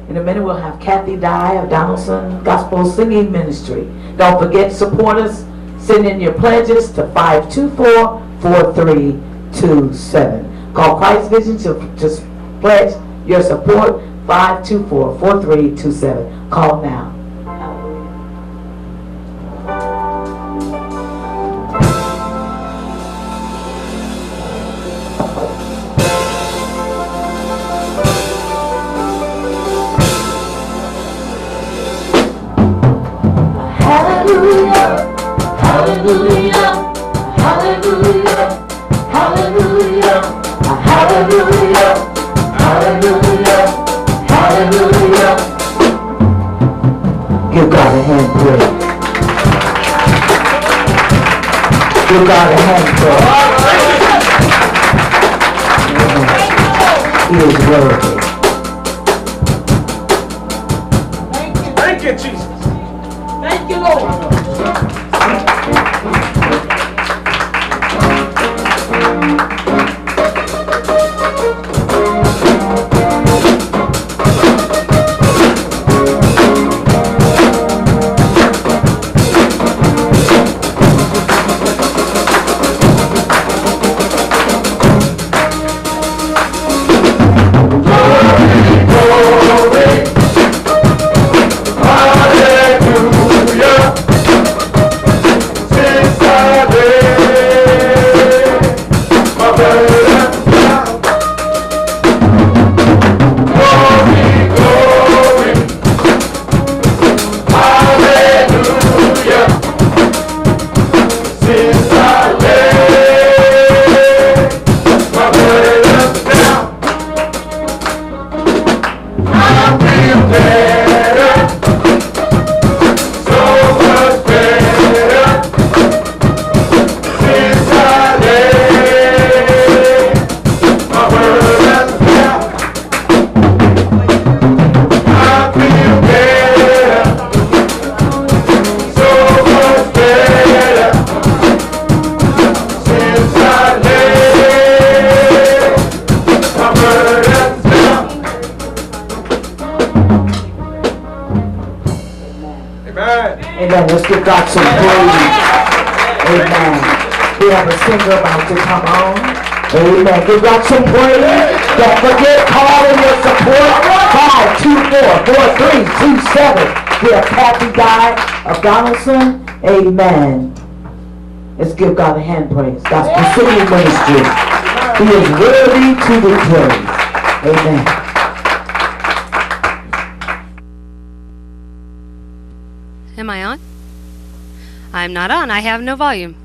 In a minute, we'll have Kathy Dye of Donnellson Gospel Singing Ministry. Don't forget, support us. Send in your pledges to 524-4327. Call Christvision to pledge your support, 524-4327. Call now. Hallelujah, hallelujah, hallelujah, hallelujah, hallelujah, hallelujah, hallelujah. Give God a hand praise. Give God a hand praise. He is worthy. Thank you, Jesus. Thank you, Lord. Amen. Let's give God some praise. Amen. We have a singer about to come on. Amen. Give God some praise. Don't forget, call in your support. 524-4327. We have Kathy Dye of Donnellson. Amen. Let's give God a hand praise. Gospel Singing Ministry. He is worthy to be praised. Amen. Am I on? I'm not on. I have no volume.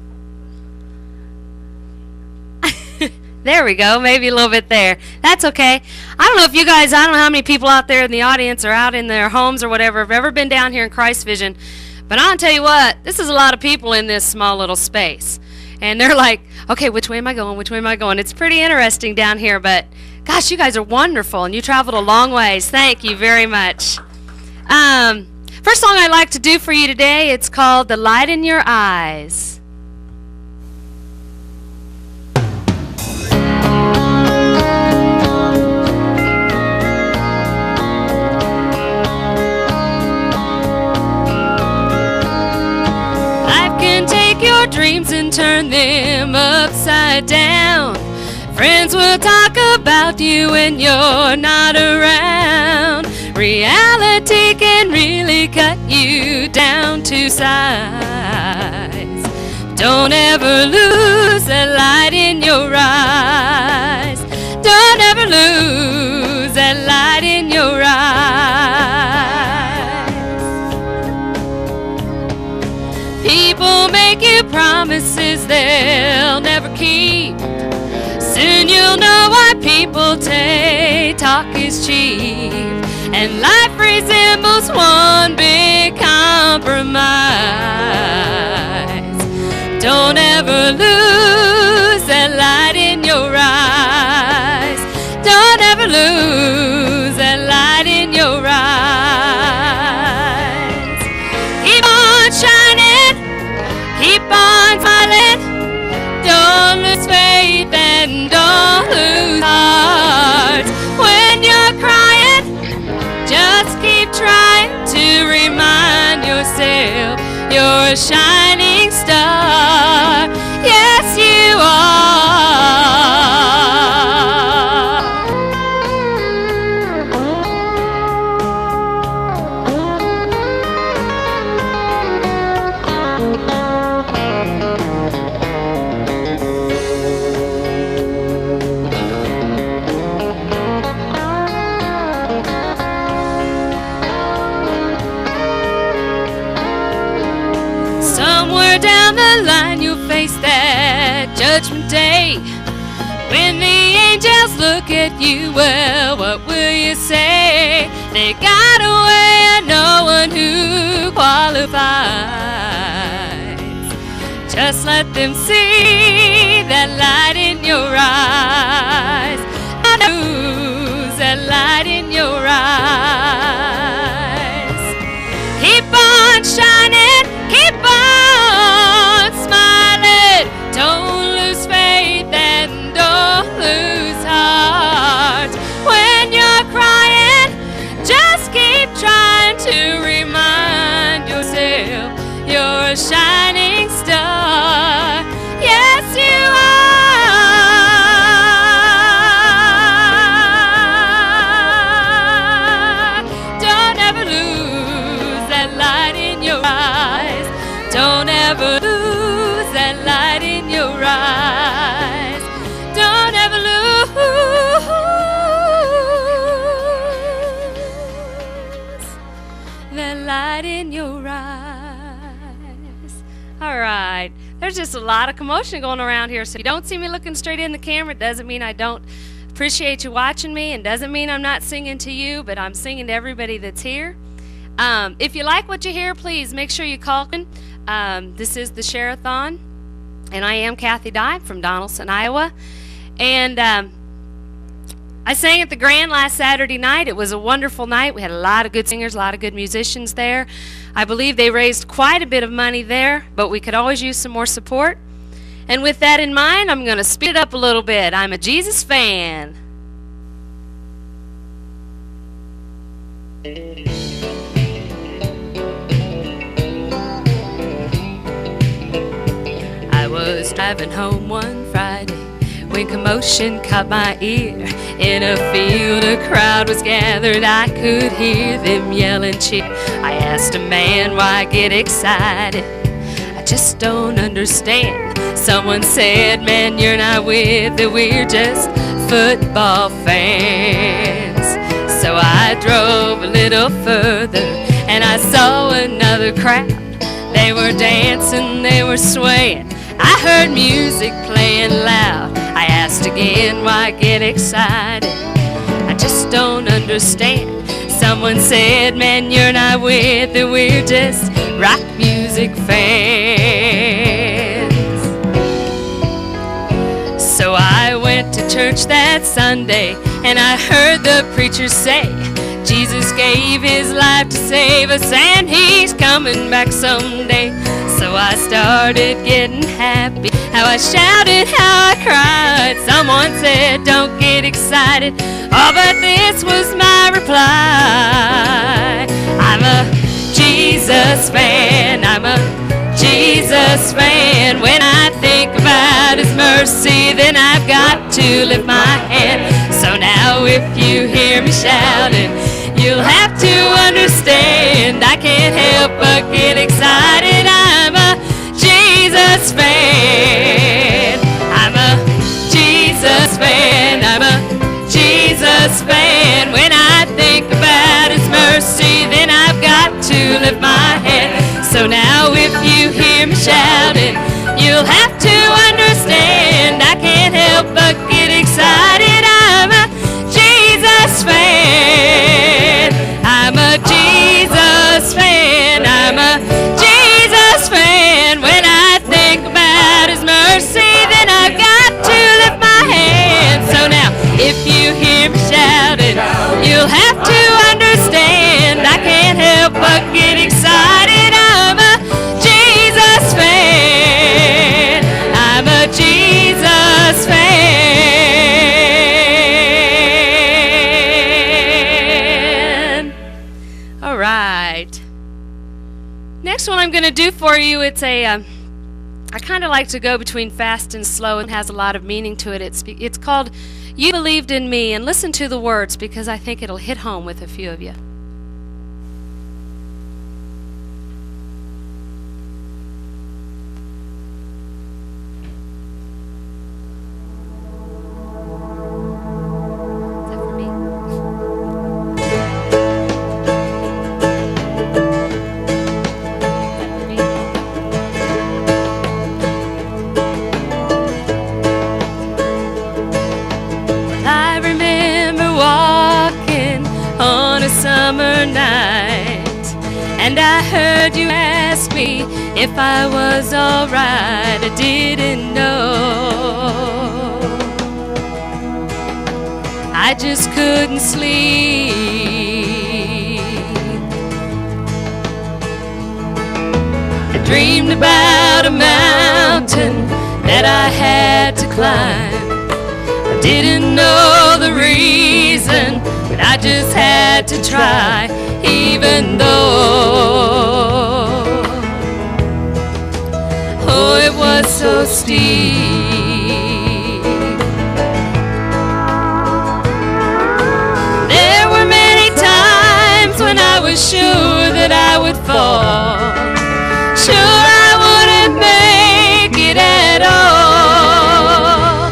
There we go. Maybe a little bit there. That's okay. I don't know if you guys, I don't know how many people out there in the audience or out in their homes or whatever have ever been down here in Christvision. But I'll tell you what, this is a lot of people in this small little space. And they're like, okay, which way am I going? Which way am I going? It's pretty interesting down here. But gosh, you guys are wonderful. And you traveled a long ways. Thank you very much. First song I'd like to do for you today, it's called The Light in Your Eyes. Life can take your dreams and turn them upside down. Friends will talk about you when you're not around. Reality can really cut you down to size. Don't ever lose that light in your eyes. Don't ever lose that light in your eyes. People make you promises they'll never keep. Soon you'll know why people say talk is cheap. And life resembles one big compromise. Don't ever lose that light in your eyes. Don't ever lose that light in your eyes. Keep on shining, keep on smiling. Don't lose faith and don't lose heart. When you're crying, just yourself. You're a shining star. Yes, you are. Somewhere down the line you'll face that judgment day. When the angels look at you, well, what will you say? They got away and no one who qualifies. Just let them see that light in your eyes. Lose that light in your eyes. Keep on shining, keep on smiling. Don't lose faith and don't lose heart. When you're crying, just keep trying to remind yourself you're a shining star. Yes, you are. Don't ever lose that light in your eyes. Don't ever lose that light in your eyes. Don't ever lose that light in your eyes. All right. There's just a lot of commotion going around here. So if you don't see me looking straight in the camera, it doesn't mean I don't appreciate you watching me, and doesn't mean I'm not singing to you, but I'm singing to everybody that's here. If you like what you hear, please make sure you call in. This is the Share-a-thon, and I am Kathy Dye from Donnellson, Iowa. And I sang at the Grand last Saturday night. It was a wonderful night. We had a lot of good singers, a lot of good musicians there. I believe they raised quite a bit of money there, but we could always use some more support. And with that in mind, I'm going to speed it up a little bit. I'm a Jesus fan. I was driving home one Friday when commotion caught my ear. In a field a crowd was gathered, I could hear them yell and cheer. I asked a man, why get excited? I just don't understand. Someone said, man, you're not with it, we're just football fans. So I drove a little further and I saw another crowd. They were dancing, they were swaying. I heard music playing loud. I asked again, why get excited? I just don't understand. Someone said, man, you're not with it, we're just rock music fans. So I went to church that Sunday and I heard the preacher say, Jesus gave his life to save us and he's coming back someday. So I started getting happy, how I shouted, how I cried. Someone said, don't get excited. Oh, but this was my reply. I'm a Jesus fan, I'm a Jesus fan. When I think about his mercy, then I've got to lift my hand. So now if you hear me shouting, you'll have to understand I can't help but get excited. I'm a Jesus fan. I'm a Jesus fan. I'm a Jesus fan. When I think about his mercy, then I've got to lift my hand. So now if you hear me shouting, you'll have to understand I can't help but get excited. I'm a Jesus fan. I'm a Jesus fan. I'm a Jesus fan. When I think about his mercy, then I've got to lift my hand. So now, if you hear me shouting, you'll have to understand I can't help but get excited. I'm a Jesus fan. I'm a Jesus fan. All right. Next next one I'm going to do for you, it's I kind of like to go between fast and slow and has a lot of meaning to it. It's called You Believed in Me, and listen to the words because I think it'll hit home with a few of you. And I heard you ask me if I was alright. I didn't know. I just couldn't sleep. I dreamed about a mountain that I had to climb. I didn't know the reason, but I just had to try. Even though, oh, it was so steep. There were many times when I was sure that I would fall, sure I wouldn't make it at all.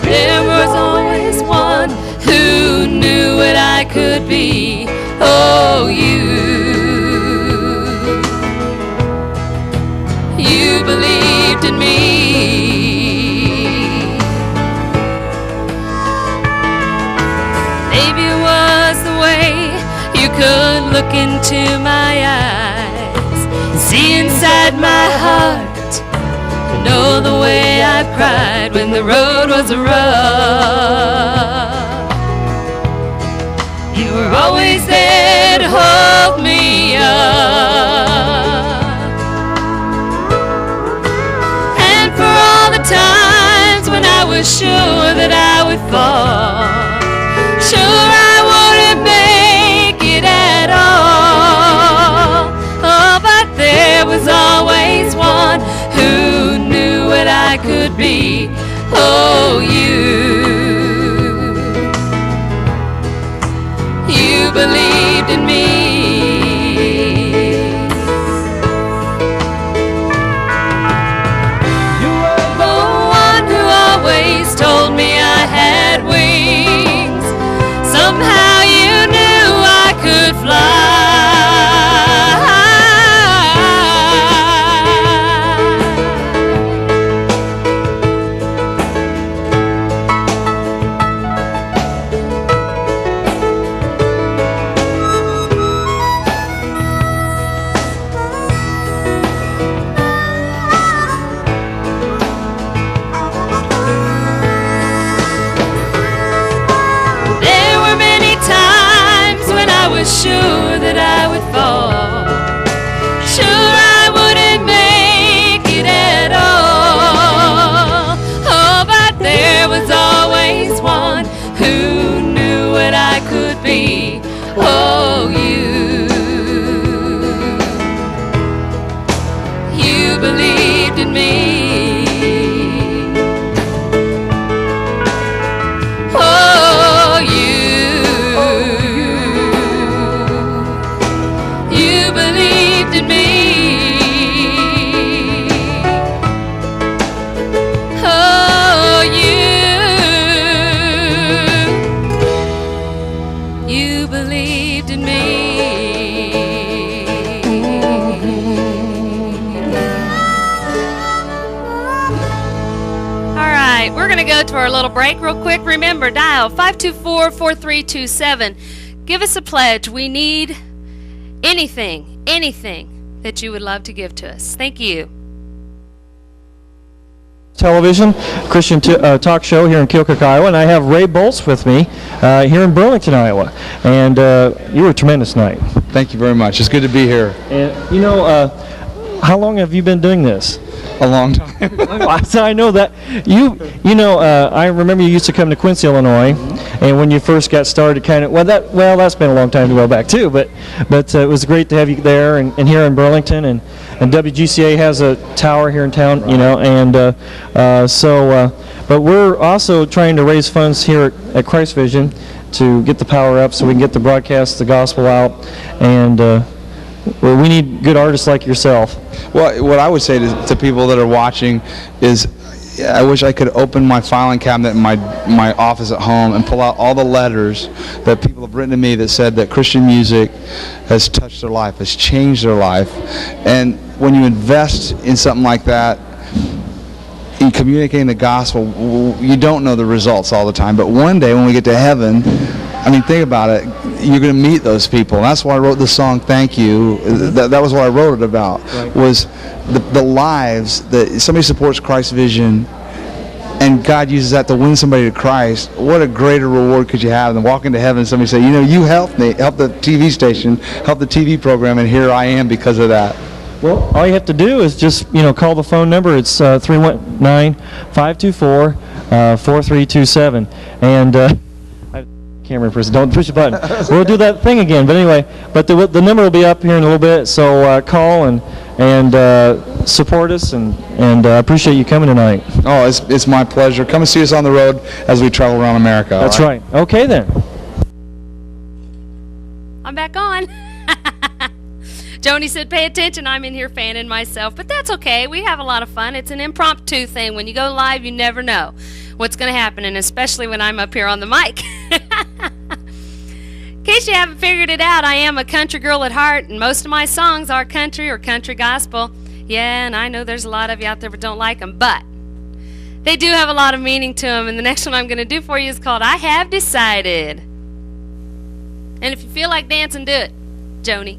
There was always one who knew what I could be. Oh, you believed in me. Maybe it was the way you could look into my eyes, see inside my heart, know the way I cried when the road was rough. You were always there to hold me up. And for all the times when I was sure that I would fall, sure I wouldn't make it at all. Oh, but there was always one who knew what I could be. Oh, you believed in me. You were the one who always told me I had wings. Somehow you knew I could fly. Sure that I would fall, sure I wouldn't make it at all. Oh, but there was always one who knew what I could be. Oh, you believed in me. Go to our little break real quick. Remember, dial 524-4327. Give us a pledge. We need anything that you would love to give to us. Thank you. Television, Christian talk show here in Keokuk, Iowa, and I have Ray Bolts with me here in Burlington, Iowa. And you were tremendous tonight. Thank you very much. It's good to be here. And you know, how long have you been doing this? a long time. I know that. I remember you used to come to Quincy, Illinois, and when you first got started, that's been a long time to go back too. But it was great to have you there and here in Burlington, and WGCA has a tower here in town, but we're also trying to raise funds here at Christvision to get the power up so we can get the broadcast, the gospel out, and we need good artists like yourself. Well, what I would say to people that are watching is, I wish I could open my filing cabinet in my office at home and pull out all the letters that people have written to me that said that Christian music has touched their life, has changed their life. And when you invest in something like that, in communicating the gospel, you don't know the results all the time. But one day when we get to heaven, think about it, you're going to meet those people. And that's why I wrote the song, Thank You. That was what I wrote it about, was the lives that somebody supports Christvision, and God uses that to win somebody to Christ. What a greater reward could you have than walk into heaven and somebody say, you helped me, helped the TV station, helped the TV program, and here I am because of that. Well, all you have to do is just, call the phone number. It's 319-524-4327. And camera person, don't push the button. We'll do that thing again. But anyway, the number will be up here in a little bit. So call and support us, and I appreciate you coming tonight. Oh, it's my pleasure. Come and see us on the road as we travel around America. That's right. Okay then. I'm back on. Joni said, pay attention. I'm in here fanning myself, but that's okay. We have a lot of fun. It's an impromptu thing. When you go live, you never know what's going to happen, and especially when I'm up here on the mic. In case you haven't figured it out, I am a country girl at heart, and most of my songs are country or country gospel. Yeah, and I know there's a lot of you out there that don't like them, but they do have a lot of meaning to them, and the next one I'm going to do for you is called I Have Decided. And if you feel like dancing, do it, Joni.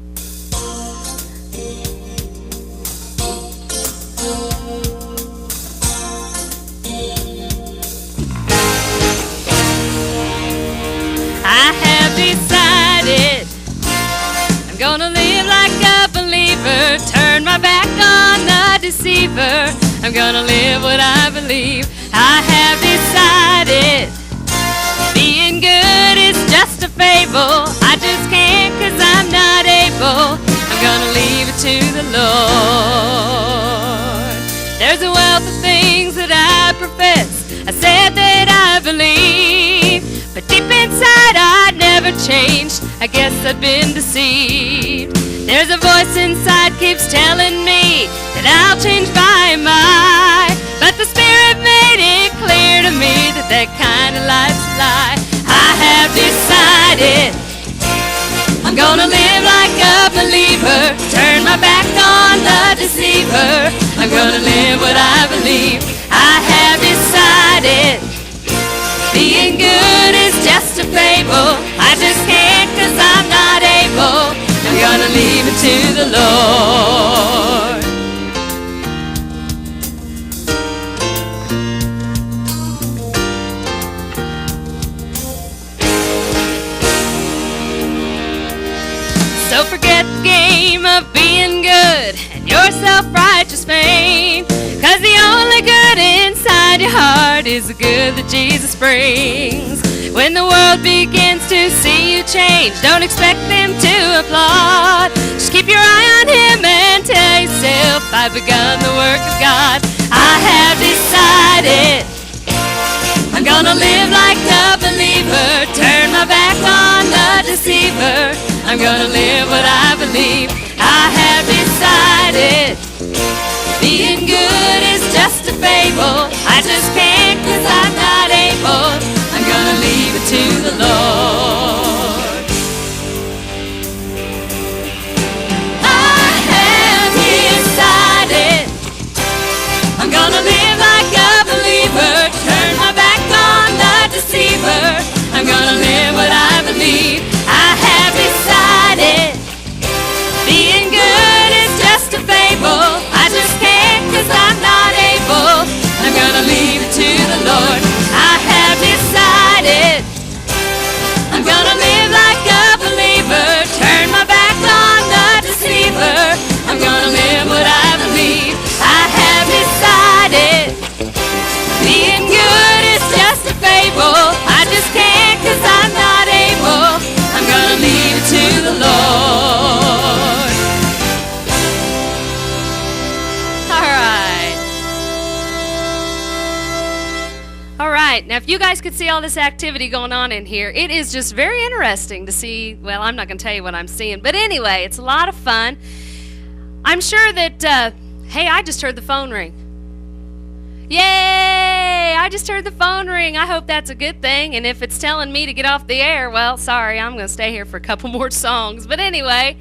I have decided I'm gonna live like a believer, turn my back on the deceiver. I'm gonna live what I believe. I have decided being good is just a fable. I just can't 'cause I'm not able. I'm gonna leave it to the Lord. There's a wealth of things that I profess, I said that I believe, but deep inside I'd never changed. I guess I've been deceived. There's a voice inside keeps telling me that I'll change by and by, but the Spirit made it clear to me that that kind of life's a lie. I have decided I'm gonna live like a believer, turn my back on the deceiver. I'm gonna live what I believe. I have decided being good is just a fable. I just can't 'cause I'm not able. I'm gonna leave it to the Lord. So forget the game of being good and your self-righteous fame, 'cause the only good inside your heart is the good that Jesus brings. When the world begins to see you change, don't expect them to applaud. Just keep your eye on Him and tell yourself, I've begun the work of God. I have decided I'm gonna live like a believer, turn my back on the deceiver. I'm gonna live what I believe. I have decided being good is just a fable. I just can't 'cause I'm not able. I'm gonna leave it to the Lord. I have decided I'm gonna live like a believer, turn my back on the deceiver. I'm gonna live what I believe. I have decided being good is just a fable. I just can't 'cause I'm not able. I'm gonna leave it to the Lord. I have decided I'm right. Now, if you guys could see all this activity going on in here, it is just very interesting to see. Well, I'm not going to tell you what I'm seeing. But anyway, it's a lot of fun. I'm sure that, hey, I just heard the phone ring. Yay! I just heard the phone ring. I hope that's a good thing. And if it's telling me to get off the air, well, sorry, I'm going to stay here for a couple more songs. But anyway,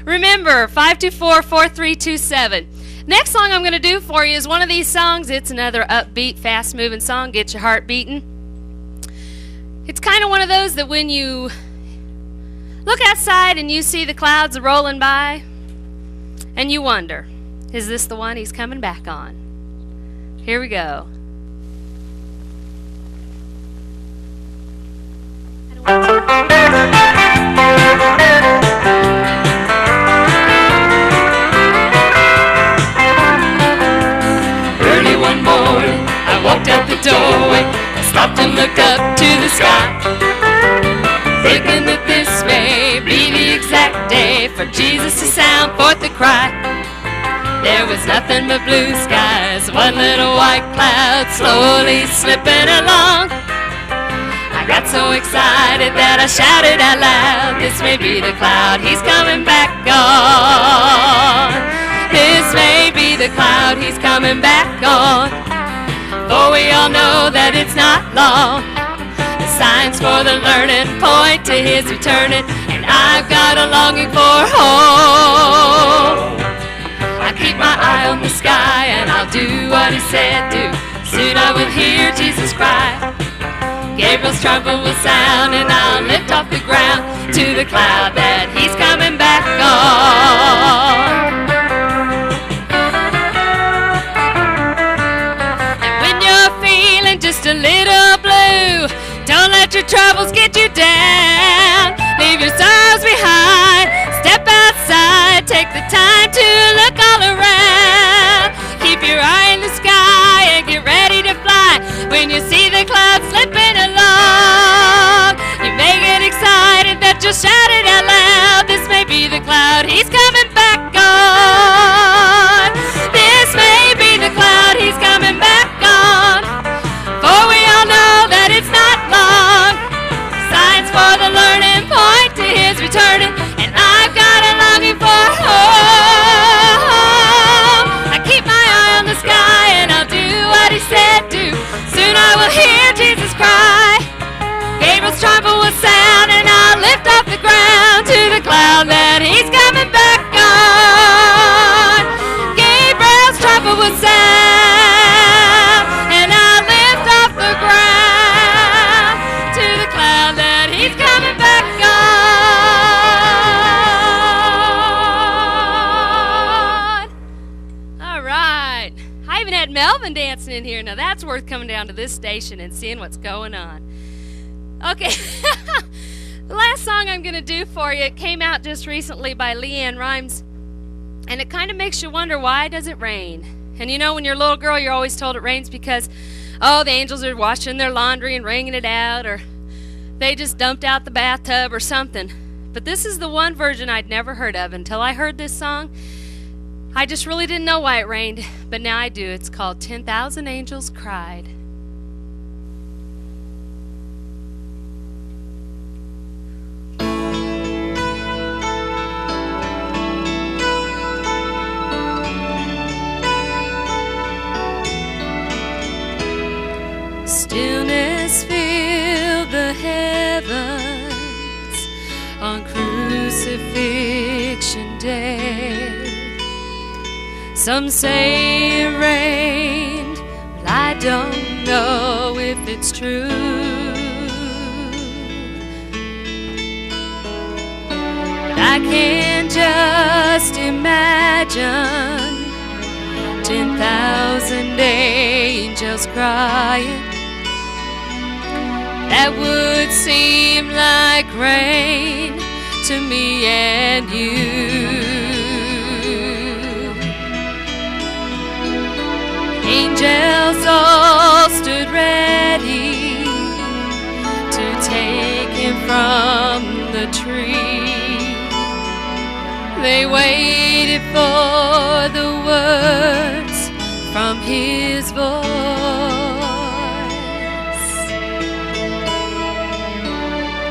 remember, 524-4327. Next song I'm going to do for you is one of these songs. It's another upbeat, fast-moving song. Get your heart beating. It's kind of one of those that when you look outside and you see the clouds rolling by, and you wonder, is this the one he's coming back on? Here we go. Early one morning, I walked out the doorway, I stopped and looked up to the sky, thinking that this may be the exact day for Jesus to sound forth the cry. There was nothing but blue skies, one little white cloud slowly slipping along. I got so excited that I shouted out loud, this may be the cloud he's coming back on. This may be the cloud he's coming back on. For we all know that it's not long. The signs for the learning point to his returning, and I've got a longing for home. I keep my eye on the sky and I'll do what he said do. Soon I will hear Jesus cry. Gabriel's trumpet will sound and I'll lift off the ground to the cloud that he's coming back on. And when you're feeling just a little blue, don't let your troubles get you down. Leave your sorrows behind, step outside, take the time to look all around. Keep your eye in the sky and get ready to fly. When you see the clouds slipping along, you may get excited that you'll shout it out loud. This may be the cloud he's coming back on. This may be the cloud he's coming back on. For we all know that it's not long. Signs for the learning point to his returning, and I've got a longing for home. I keep my eye on the sky and I'll do what he said do. Soon I will hear Jesus cry. Gabriel's trumpet will sound and I'll lift off the ground to the cloud that he's coming back on. Gabriel's trumpet will sound and I'll lift off the ground to the cloud that he's coming back on. All right. I even had Melvin dancing in here. Now that's worth coming down to this station and seeing what's going on. Okay. The last song I'm going to do for you, it came out just recently by Leanne Rimes, and it kind of makes you wonder, why does it rain? And you know, when you're a little girl, you're always told it rains because, oh, the angels are washing their laundry and wringing it out, or they just dumped out the bathtub or something. But this is the one version I'd never heard of until I heard this song. I just really didn't know why it rained, but now I do. It's called 10,000 Angels Cried. Stillness filled the heavens on crucifixion day. Some say it rained, but I don't know if it's true. But I can just imagine 10,000 angels crying. That would seem like rain to me and you. Angels all stood ready to take him from the tree. They waited for the words from his voice.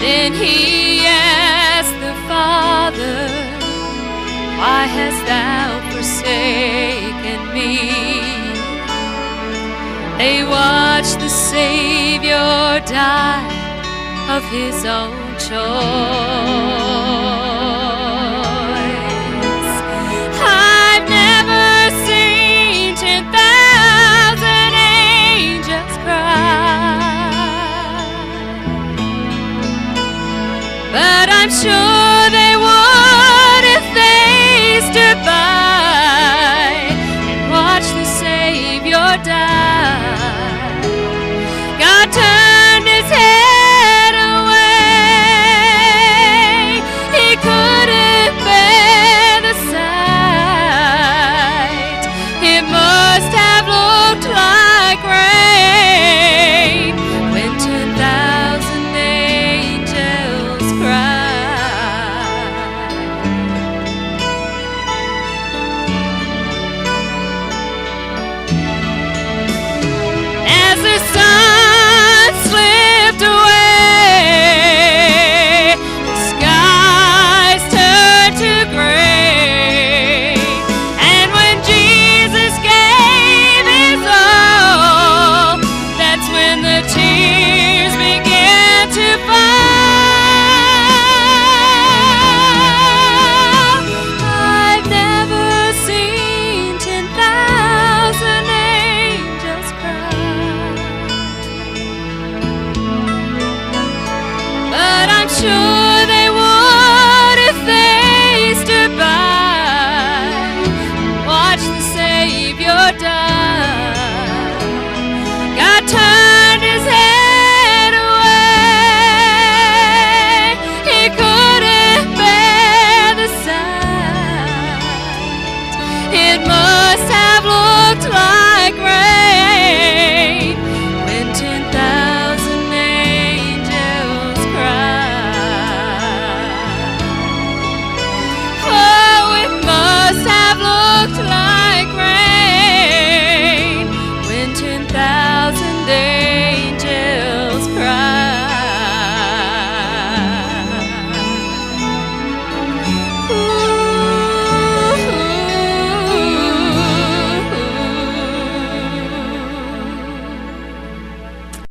Then he asked the Father, why hast thou forsaken me? They watched the Savior die of his own choice. I've never seen 10,000 angels cry, but I'm sure they